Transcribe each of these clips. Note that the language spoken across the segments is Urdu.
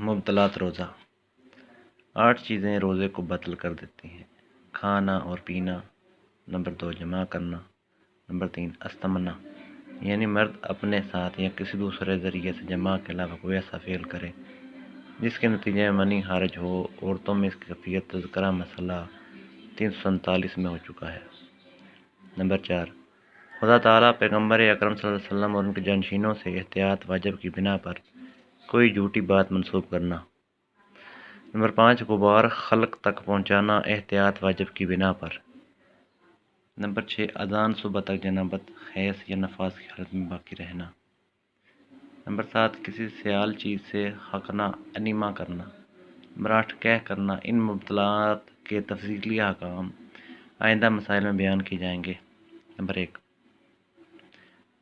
مبطلات روزہ 8 چیزیں روزے کو باطل کر دیتی ہیں۔ کھانا اور پینا، نمبر 2 جمع کرنا، نمبر 3 استمنا یعنی مرد اپنے ساتھ یا کسی دوسرے ذریعے سے جمع کے علاوہ کوئی ایسا فعل کرے جس کے نتیجے میں منی خارج ہو۔ عورتوں میں اس کی کیفیت تذکرہ مسئلہ 347 میں ہو چکا ہے۔ نمبر 4 خدا تعالیٰ پیغمبر اکرم صلی اللہ علیہ وسلم اور ان کے جانشینوں سے احتیاط واجب کی بنا پر کوئی جھوٹی بات منسوب کرنا۔ نمبر 5 غبار خلق تک پہنچانا احتیاط واجب کی بنا پر۔ نمبر 6 اذان صبح تک جنابت، حیض یا نفاس کی حالت میں باقی رہنا۔ نمبر 7 کسی سیال چیز سے حقنا انیما کرنا۔ نمبر 8 کہہ کرنا۔ ان مبطلات کے تفصیلی احکام آئندہ مسائل میں بیان کیے جائیں گے۔ نمبر 1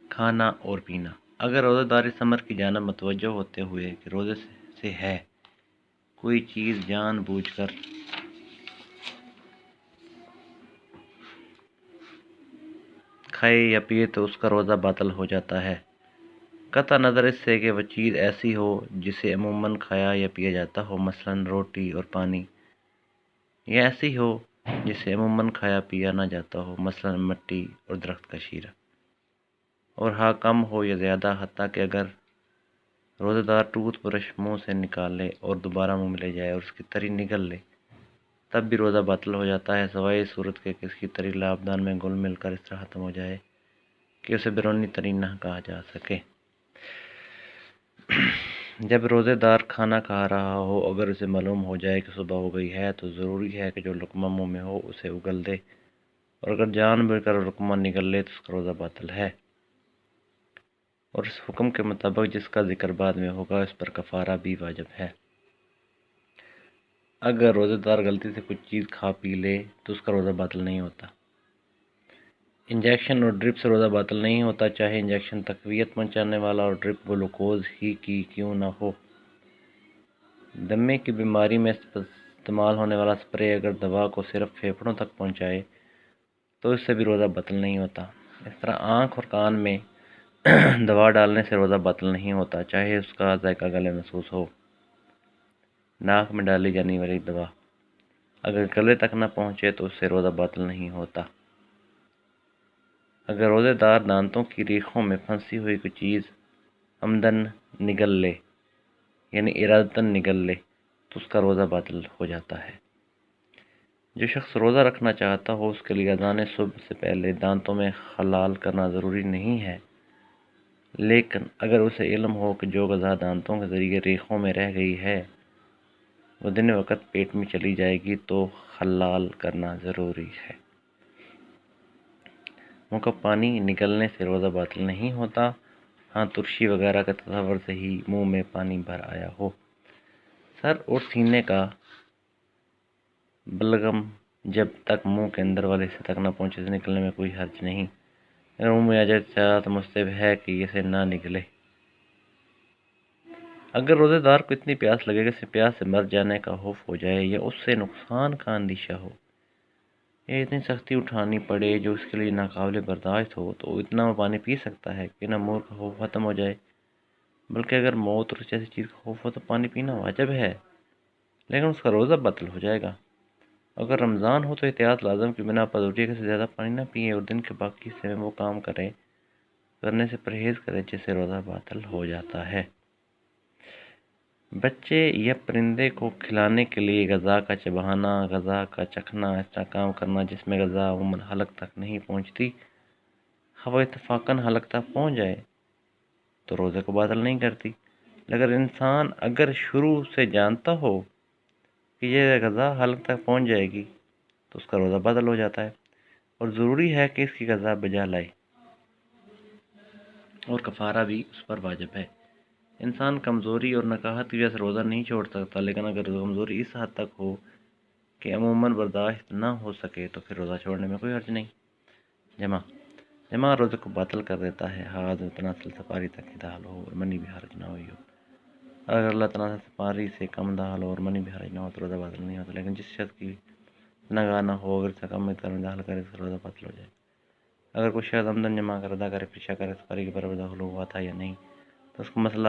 کھانا اور پینا۔ اگر روزہ دار اس امر کی جانب متوجہ ہوتے ہوئے کہ روزے سے ہے کوئی چیز جان بوجھ کر کھائے یا پیے تو اس کا روزہ باطل ہو جاتا ہے، قطع نظر اس سے کہ وہ چیز ایسی ہو جسے عموماً کھایا یا پیا جاتا ہو، مثلاً روٹی اور پانی، یا ایسی ہو جسے عموماً کھایا پیا نہ جاتا ہو، مثلاً مٹی اور درخت کا شیرہ، اور ہاں کم ہو یا زیادہ، حتیٰ کہ اگر روزہ دار ٹوتھ برش منہ سے نکال لے اور دوبارہ منہ میں لے جائے اور اس کی تری نگل لے تب بھی روزہ باطل ہو جاتا ہے، سوائے اس صورت کے کہ اس کی تری لابدان میں گل مل کر اس طرح ختم ہو جائے کہ اسے بیرونی تری نہ کہا جا سکے۔ جب روزے دار کھانا کھا رہا ہو اگر اسے معلوم ہو جائے کہ صبح ہو گئی ہے تو ضروری ہے کہ جو لقمہ منہ میں ہو اسے اگل دے، اور اگر جان بوجھ کر لقمہ نگل لے تو اس کا روزہ باطل ہے، اور اس حکم کے مطابق جس کا ذکر بعد میں ہوگا اس پر کفارہ بھی واجب ہے۔ اگر روزہ دار غلطی سے کچھ چیز کھا پی لے تو اس کا روزہ باطل نہیں ہوتا۔ انجیکشن اور ڈرپ سے روزہ باطل نہیں ہوتا، چاہے انجیکشن تقویت پہنچانے والا اور ڈرپ گلوکوز ہی کی کیوں نہ ہو۔ دمے کی بیماری میں استعمال ہونے والا سپرے اگر دوا کو صرف پھیپھڑوں تک پہنچائے تو اس سے بھی روزہ باطل نہیں ہوتا۔ اس طرح آنکھ اور کان میں دوا ڈالنے سے روزہ باطل نہیں ہوتا، چاہے اس کا ذائقہ گلے محسوس ہو۔ ناک میں ڈالی جانے والی دوا اگر گلے تک نہ پہنچے تو اس سے روزہ باطل نہیں ہوتا۔ اگر روزے دار دانتوں کی ریخوں میں پھنسی ہوئی کوئی چیز عمدن نگل لے یعنی ارادتاً نگل لے تو اس کا روزہ باطل ہو جاتا ہے۔ جو شخص روزہ رکھنا چاہتا ہو اس کے لیے اذان صبح سے پہلے دانتوں میں خلال کرنا ضروری نہیں ہے، لیکن اگر اسے علم ہو کہ جو غذا دانتوں کے ذریعے ریخوں میں رہ گئی ہے وہ دن وقت پیٹ میں چلی جائے گی تو خلال کرنا ضروری ہے۔ منہ کا پانی نکلنے سے روزہ باطل نہیں ہوتا، ہاں ترشی وغیرہ کے تصور سے ہی منہ میں پانی بھر آیا ہو۔ سر اور سینے کا بلغم جب تک منہ کے اندر والے حصے تک نہ پہنچے سے نکلنے میں کوئی حرج نہیں، اگر منہ میں آ جائے تو مستحب ہے کہ اسے نہ نکلے۔ اگر روزے دار کو اتنی پیاس لگے کہ اسے پیاس سے مر جانے کا خوف ہو جائے یا اس سے نقصان کا اندیشہ ہو یا اتنی سختی اٹھانی پڑے جو اس کے لیے ناقابل برداشت ہو تو اتنا وہ پانی پی سکتا ہے کہ نہ موت کا خوف ختم ہو جائے، بلکہ اگر موت اور جیسی چیز کا خوف ہو تو پانی پینا واجب ہے لیکن اس کا روزہ باطل ہو جائے گا۔ اگر رمضان ہو تو احتیاط لازم کی بنا پر ضروری ہے کہ زیادہ پانی نہ پیے اور دن کے باقی حصے میں وہ کام کرنے سے پرہیز کرے جس سے روزہ باطل ہو جاتا ہے۔ بچے یا پرندے کو کھلانے کے لیے غذا کا چبانا، غذا کا چکھنا، اس طرح کام کرنا جس میں غذا عموماً حلق تک نہیں پہنچتی، وہ اتفاقاً حلق تک پہنچ جائے تو روزے کو باطل نہیں کرتی، لیکن انسان اگر شروع سے جانتا ہو کہ یہ غذا حلق تک پہنچ جائے گی تو اس کا روزہ باطل ہو جاتا ہے، اور ضروری ہے کہ اس کی غذا بجا لائے، اور کفارہ بھی اس پر واجب ہے۔ انسان کمزوری اور نکاہت کی وجہ سے روزہ نہیں چھوڑ سکتا، لیکن اگر کمزوری اس حد تک ہو کہ عموماً برداشت نہ ہو سکے تو پھر روزہ چھوڑنے میں کوئی حرج نہیں۔ جمع روزے کو باطل کر دیتا ہے، حاض متناسل سپاری تک کی دال ہو اور منی بھی حرج نہ ہوئی ہو۔ اگر اللہ تعالیٰ سے سپاری سے کم دال ہو اور منی بھی حرج نہ ہو تو روزہ باطل نہیں ہوتا، لیکن جس شخص کی نگاہ نہ ہو اگر سے کم مقدار میں دال کرے تو روزہ باطل ہو جائے۔ اگر کوئی شخص عمدن جمع کر ادا کرے، پھر شک کرے سپاری کے برابر داخل ہوا تھا یا نہیں تو اس کو مسئلہ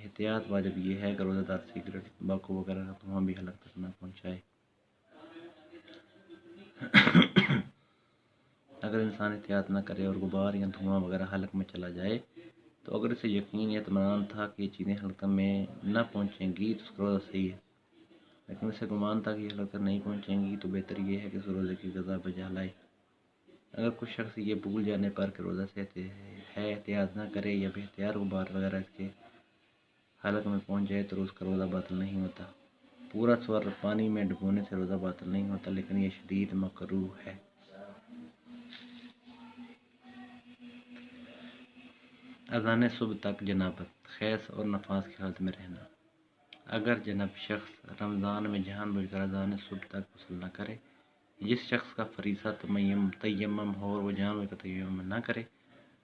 احتیاط واجب یہ ہے کہ روزہ دار سگریٹ تمباکو وغیرہ کا دھواں بھی حلق تک نہ پہنچائے۔ اگر انسان احتیاط نہ کرے اور غبار یا دھواں وغیرہ حلق میں چلا جائے تو اگر اسے یقین یا اطمینان تھا کہ یہ چیزیں حلق میں نہ پہنچیں گی تو اس کا روزہ صحیح ہے، لیکن اسے گمان تھا کہ یہ حلق تک نہیں پہنچیں گی تو بہتر یہ ہے کہ اس روزے کی قضا بجا لائے۔ اگر کچھ شخص یہ بھول جانے پر کہ روزہ سے ہے احتیاط نہ کرے یا بے اختیار غبار وغیرہ اس کے حلق میں پہنچ جائے تو اس کا روزہ باطل نہیں ہوتا۔ پورا سور پانی میں ڈبونے سے روزہ باطل نہیں ہوتا، لیکن یہ شدید مکروہ ہے۔ اذان صبح تک جنابت، خیز اور نفاس کی حالت میں رہنا۔ اگر جنب شخص رمضان میں جان بوجھ کر اذان صبح تک غسل نہ کرے، جس شخص کا فریضہ تیمم ہو اور وہ جان بوجھ کر تیمم نہ کرے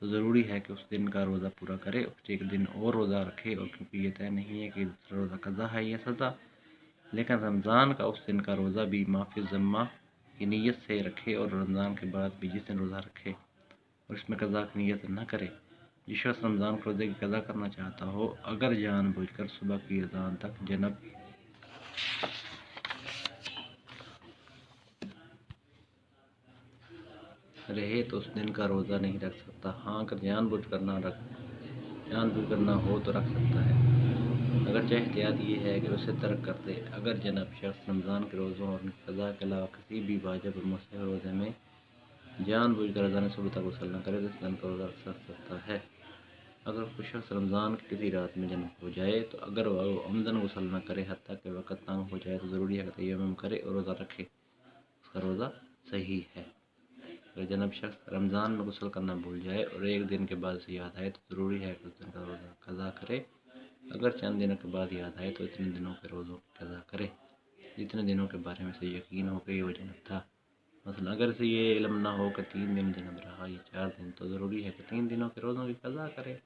تو ضروری ہے کہ اس دن کا روزہ پورا کرے اور ایک دن اور روزہ رکھے، اور کیونکہ یہ طے نہیں ہے کہ دوسرا روزہ قضا ہے یا سزا، لیکن رمضان کا اس دن کا روزہ بھی معافی ذمہ کی نیت سے رکھے اور رمضان کے بعد بھی جس دن روزہ رکھے اور اس میں قضا کی نیت نہ کرے۔ جس شخص رمضان کے روزے کی قضا کرنا چاہتا ہو اگر جان بوجھ کر صبح کی اذان تک جنب رہے تو اس دن کا روزہ نہیں رکھ سکتا۔ ہاں اگر جان بوجھ کر نہ ہو تو رکھ سکتا ہے، اگرچہ احتیاط یہ ہے کہ اسے ترک کر دے۔ اگر جنب شخص رمضان کے روزوں اور ان کی قضا کے علاوہ کسی بھی واجب اور مستحب روزے میں جان بوجھ کر اذان صبح تک غسل نہ کرے تو اس دن کا روزہ رکھ سکتا ہے۔ اگر کوئی شخص رمضان کی کسی رات میں جنب ہو جائے تو اگر وہ عمدن غسل نہ کرے حتیٰ کہ وقت تنگ ہو جائے تو ضروری ہے کہ تیمم کرے اور روزہ رکھے، اس کا روزہ صحیح ہے۔ اگر جنب شخص رمضان میں غسل کرنا بھول جائے اور ایک دن کے بعد اسے یاد آئے تو ضروری ہے کہ اس دن کا روزہ قضا کرے، اگر چند دنوں کے بعد یاد آئے تو اتنے دنوں کے روزوں کی قضا کرے جتنے دنوں کے بارے میں اسے یقین ہو کہ یہ وہ جنب تھا۔ مثلا اگر اسے یہ علم نہ ہو کہ 3 دن جنب رہا یا 4 دن تو ضروری ہے کہ 3 دنوں کے روزوں کی قضا کرے۔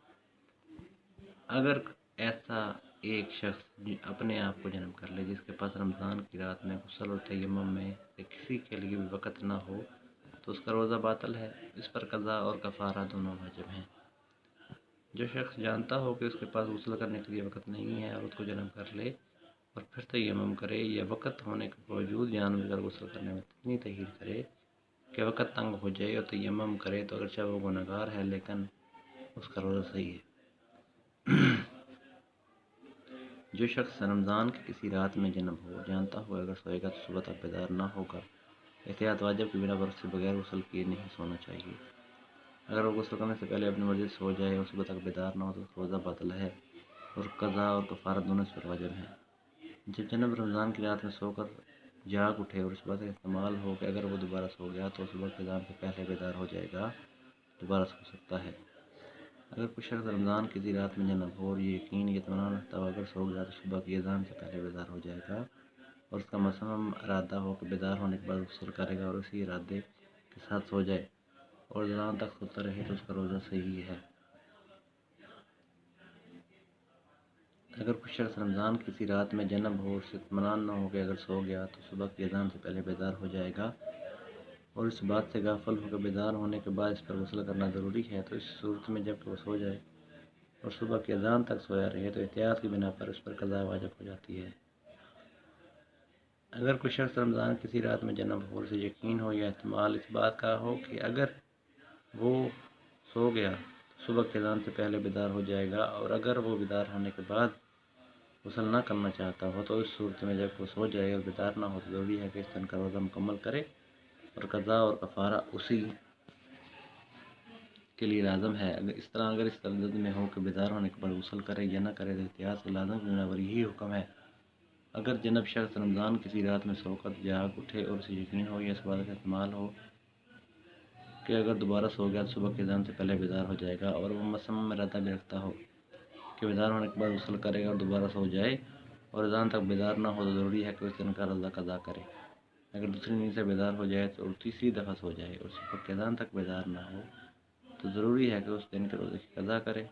اگر ایسا ایک شخص اپنے آپ کو جنب کر لے جس کے پاس رمضان کی رات میں غسل اور تیمم میں سے کسی کے لیے بھی وقت نہ ہو تو اس کا روزہ باطل ہے، اس پر قضا اور کفارہ دونوں واجب ہیں۔ جو شخص جانتا ہو کہ اس کے پاس غسل کرنے کے لیے وقت نہیں ہے اور اس کو جنب کر لے اور پھر تیمم کرے یا وقت ہونے کے باوجود جان بوجھ کر غسل کرنے میں اتنی تاخیر کرے کہ وقت تنگ ہو جائے اور تیمم کرے تو اگرچہ وہ گنہگار ہے لیکن اس کا روزہ صحیح ہے۔ جو شخص رمضان کی کسی رات میں جنب ہو جانتا ہو اگر سوئے گا تو صبح تک بیدار نہ ہوگا، احتیاط واجب کی بنا پر اسے بغیر غسل کیے نہیں سونا چاہیے۔ اگر وہ غسل کرنے سے پہلے اپنی مرضی سے سو جائے اور صبح تک بیدار نہ ہو تو روزہ باطل ہے اور قضا اور کفارہ دونوں اس پر واجب ہیں۔ جب جنب رمضان کی رات میں سو کر جاگ اٹھے اور اس بات کا احتمال ہو کہ اگر وہ دوبارہ سو گیا تو صبح کی اذان سے پہلے بیدار ہو جائے گا، دوبارہ سو سکتا ہے۔ اگر کوئی شخص رمضان کی کسی رات میں جنب ہو اور یہ یقین یا اطمینان رکھتا ہو اگر سو گیا تو صبح کی اذان سے پہلے بیدار ہو جائے گا اور اس کا مصمم ارادہ ہو کہ بیدار ہونے کے بعد غسل کرے گا اور اسی ارادے کے ساتھ سو جائے اور اذان تک سوتا رہے تو اس کا روزہ صحیح ہے۔ اگر کوئی شخص رمضان کی کسی رات میں جنب ہو اور اسے اطمینان نہ ہو کہ اگر سو گیا تو صبح کی اذان سے پہلے بیدار ہو جائے گا اور اس بات سے غافل ہو کہ بیدار ہونے کے بعد اس پر غسل کرنا ضروری ہے تو اس صورت میں جب کہ وہ سو جائے اور صبح کی اذان تک سویا رہے تو احتیاط کی بنا پر اس پر قضا واجب ہو جاتی ہے۔ اگر کوئی شخص رمضان کی کسی رات میں جنب ہو اور اسے یقین ہو یا احتمال اس بات کا ہو کہ اگر وہ سو گیا تو صبح کی اذان سے پہلے بیدار ہو جائے گا اور اگر وہ بیدار ہونے کے بعد غسل نہ کرنا چاہتا ہو تو اس صورت میں جب وہ سو جائے اور بیدار نہ ہو تو ضروری ہے کہ اس دن کا روزہ مکمل کرے اور قضا اور کفارہ اسی کے لیے لازم ہے۔ اگر اس تردد میں ہو کہ بیدار ہونے کے بعد غسل کرے یا نہ کرے تو احتیاط سے لازم کی بنا پر یہی حکم ہے۔ اگر جنب شخص رمضان کسی رات میں سو کر جاگ اٹھے اور اسے یقین ہو یا اس بات کا احتمال ہو کہ اگر دوبارہ سو گیا تو صبح کی اذان سے پہلے بیدار ہو جائے گا اور وہ مصمم ارادہ بھی رکھتا ہو کہ بیدار ہونے کے بعد غسل کرے گا اور دوبارہ سو جائے اور اذان تک بیدار نہ ہو تو ضروری ہے کہ اس دن کا روزہ قضا کرے۔ اگر دوسری نیند سے بیدار ہو جائے تو تیسری دفعہ سو جائے اور صبح کی اذان تک بیدار نہ ہو تو ضروری ہے کہ اس دن کے روزے کی قضا کرے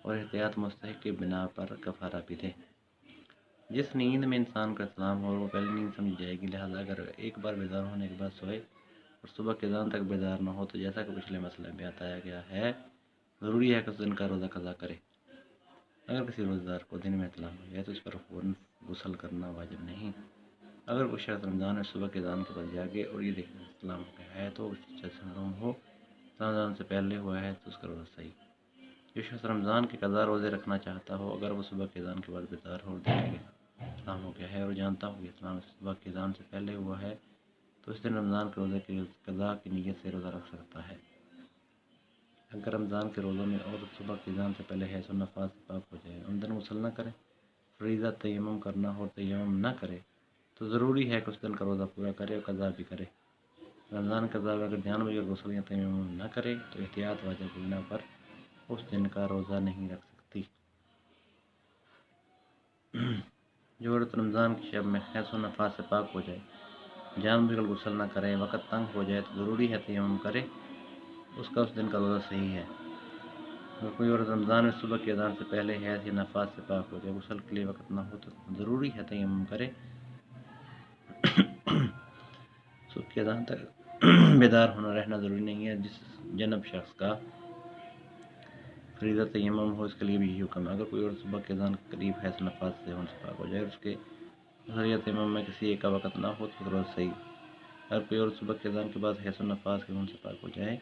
اور احتیاط مستحق کی بنا پر کفارہ بھی دے۔ جس نیند میں انسان کا اسلام ہو وہ پہلی نیند سمجھی جائے گی، لہٰذا اگر ایک بار بیدار ہونے کے بعد سوئے اور صبح کی اذان تک بیدار نہ ہو تو جیسا کہ پچھلے مسئلے میں بتایا گیا ہے ضروری ہے کہ اس دن کا روزہ قضا کرے۔ اگر کسی روزہ دار کو دن میں احتلام ہو جائے تو اس پر فوراً غسل کرنا واجب نہیں۔ اگر کوئی شخص رمضان میں صبح کے اذان کے بعد جاگے اور یہ دیکھنے سے احتلام ہو گیا ہے تو اس سے معلوم ہو رمضان سے پہلے ہوا ہے تو اس کا روزہ صحیح۔ جو شخص رمضان کے قضا روزے رکھنا چاہتا ہو، اگر وہ صبح کے اذان کے بعد بیدار ہو اور دیکھے احتلام ہو گیا ہے اور جانتا ہو کہ احتلام صبح کے اذان سے پہلے ہوا ہے تو اس دن رمضان کے روزے کی قضا کی نیت سے روزہ رکھ سکتا ہے۔ اگر رمضان کے روزوں میں عورت صبح کی اذان سے پہلے حیض و نفاس سے پاک ہو جائے، عمدن غسل نہ کرے، فریضہ تیمم کرنا ہو اور تیمم نہ کرے تو ضروری ہے کہ اس دن کا روزہ پورا کرے اور قضا بھی کرے۔ رمضان کے قضا میں اگر جان بوجھ کر غسل یا تیمم نہ کرے تو احتیاط واجب کی بنا پر اس دن کا روزہ نہیں رکھ سکتی۔ جو عورت رمضان کی شب میں حیض و نفاس سے پاک ہو جائے، جان بوجھ کر غسل نہ کرے، وقت تنگ ہو جائے تو ضروری ہے تیمم کرے، اس کا اس دن کا روزہ صحیح ہے۔ اگر کوئی عورت رمضان میں صبح کی اذان سے پہلے حیض یا نفاس سے پاک ہو جائے، غسل کے لیے وقت نہ ہو تو ضروری ہے تیمم کرے۔ صبح کی اذان تک بیدار ہونا رہنا ضروری نہیں ہے۔ جس جنب شخص کا فریضہ تیمم ہو اس کے لیے بھی یہی حکم ہے۔ اگر کوئی عورت صبح کی اذان کے قریب حیض و نفاس سے ہونے سے پاک ہو جائے اور اس کے غسل یا تیمم میں کسی ایک کا وقت نہ ہو تو روزہ صحیح۔ اگر کوئی عورت صبح کی اذان کے بعد حیض و نفاس کے ہونے سے پاک ہو جائے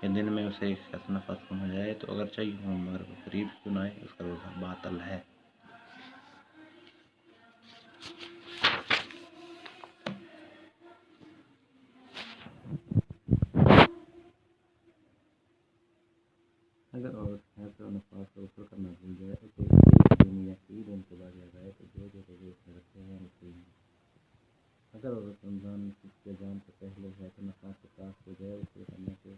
یا دن میں اسے حیض و نفاس کم ہو جائے تو اگرچہ یہ ہو مگر وہ قریب کیوں نہ آئے، اس کا روزہ باطل ہے۔ اگر عورت حیض و نفاس کا غسل کرنا بھول جائے اور کوئی ایک دن یا کئی دن کے بعد یاد آئے تو جو روزے اس نے رکھے ہیں وہ صحیح ہیں۔ اگر عورت رمضان کی اذان سے پہلے حیض و نفاس سے پاک ہو جائے، غسل کرنے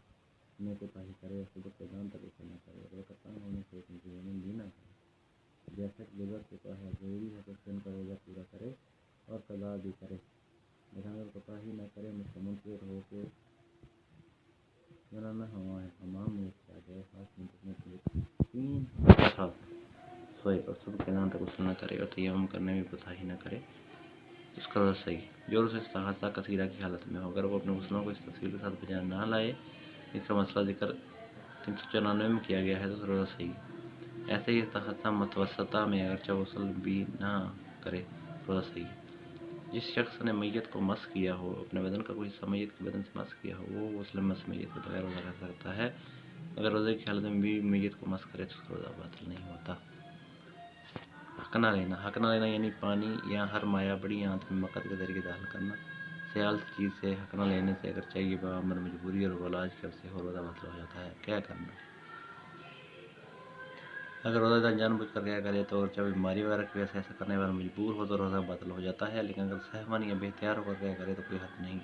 میں کوتاہی کرے اور صبح کے اذان تک غسل نہ کرے اور وقت تنگ ہونے سے تیمم بھی نہ کرے، جیسا کہ گزر چکا ہے، ضروری ہے کہ اس دن کا روزہ پورا کرے اور قضا بھی کرے۔ لیکن اگر کوتاہی نہ کرے، منتظر ہو کے زنانہ حمام میں آ جائے، 5 منٹ رکنے کے لیے 3 ساتھ سوئے اور صبح کے اذان تک غسل نہ کرے اور تیمم کرنے میں کوتاہی نہ کرے اس کا روزہ صحیح۔ جو روزہ استحاضہ کثیرہ کی حالت میں ہو، اگر وہ اپنے غسلوں کو اس تفصیل کے ساتھ بجا نہ لائے اس کا مسئلہ ذکر 394 میں کیا گیا ہے تو روزہ صحیح۔ ایسے ہی استحاضہ متوسطہ میں اگرچہ غسل بھی نہ کرے روزہ صحیح۔ جس شخص نے میت کو مس کیا ہو، اپنے بدن کا کوئی حصہ میت کے بدن سے مس کیا ہو، وہ غسل مس میت کے بغیر روزہ رکھ سکتا ہے۔ اگر روزے کی حالت میں بھی میت کو مس کرے تو اس کا روزہ باطل نہیں ہوتا۔ حق نہ لینا یعنی پانی یا ہر مائع بڑی آنت میں مقد کے ذریعے داخل کرنا۔ سیال چیز سے حق نہ لینے سے اگر چاہیے بامر مجبوری اور علاج کے وجہ سے ہو روزہ باطل ہو جاتا ہے۔ کیا کرنا؟ اگر روزہ دار جان بوجھ کر کیا کرے تو اگرچہ بیماری وغیرہ کی وجہ سے ایسا کرنے پر مجبور ہو تو روزہ باطل ہو جاتا ہے، لیکن اگر سہون یا بے اختیار ہو کر کیا کرے تو کوئی حرج نہیں۔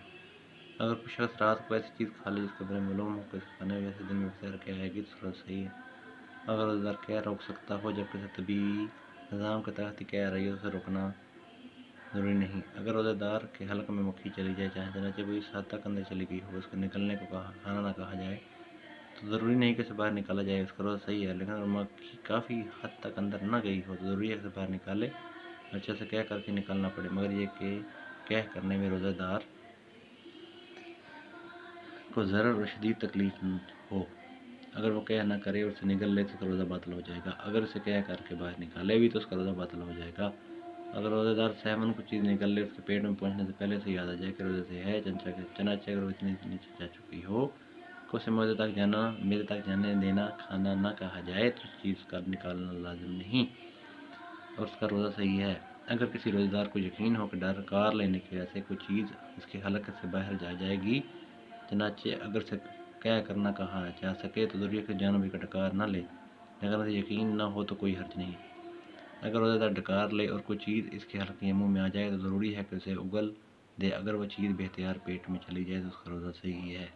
اگر کوئی شخص رات کو ایسی چیز کھا لے جس کے بارے میں معلوم ہو کہ اس کھانے کی وجہ سے دن میں بخیر کیا آئے گی تو روزہ صحیح ہے۔ اگر روزہ دار کیا روک سکتا ہو جب کسی طبی نظام کے تحت کیا آ رہی ہے تو اسے روکنا ضروری نہیں۔ اگر روزہ دار کے حلق میں مکھی چلی جائے، چنانچہ وہ اس حد تک اندر چلی گئی ہو اس کو نکلنے کو کھانا نہ کہا جائے تو ضروری نہیں کہ اسے باہر نکالا جائے، اس کا روزہ صحیح ہے۔ لیکن اگر مکھی کافی حد تک اندر نہ گئی ہو تو ضروری ہے کہ اسے باہر نکالے، اچھے سے کہہ کر کے نکالنا پڑے، مگر یہ کہ کہہ کرنے میں روزہ دار کو ضرر اور شدید تکلیف ہو۔ اگر وہ کہہ نہ کرے اور اسے نگل لے تو اس کا روزہ باطل ہو جائے گا۔ اگر اسے کہہ کر کے باہر نکالے بھی تو اس کا روزہ باطل ہو جائے گا۔ اگر روزہ دار سہون کو چیز نکل لے اس کے پیٹ میں پہنچنے سے پہلے اسے یاد آ جائے کہ روزے سے ہے، چنانچہ اگر وہ اتنی نیچے جا چکی ہو کہ اسے معدے تک جانے دینا کھانا نہ کہا جائے تو اس چیز کا نکالنا لازم نہیں اور اس کا روزہ صحیح ہے۔ اگر کسی روزہ دار کو یقین ہو کہ ڈکار لینے کی وجہ سے کوئی چیز اس کے حلق سے باہر جائے گی، چنانچہ اگر اسے کہہ کر نہ کہا جا سکے تو ضروری ہے کہ جان بوجھ کر ڈکار نہ لے، لیکن اسے یقین نہ ہو تو کوئی حرج نہیں۔ اگر روزہ دار ڈکار لے اور کوئی چیز اس کے حلق یا منہ میں آ جائے تو ضروری ہے کہ اسے اگل دے، اگر وہ چیز بے اختیار پیٹ میں چلی جائے تو اس کا روزہ صحیح ہے۔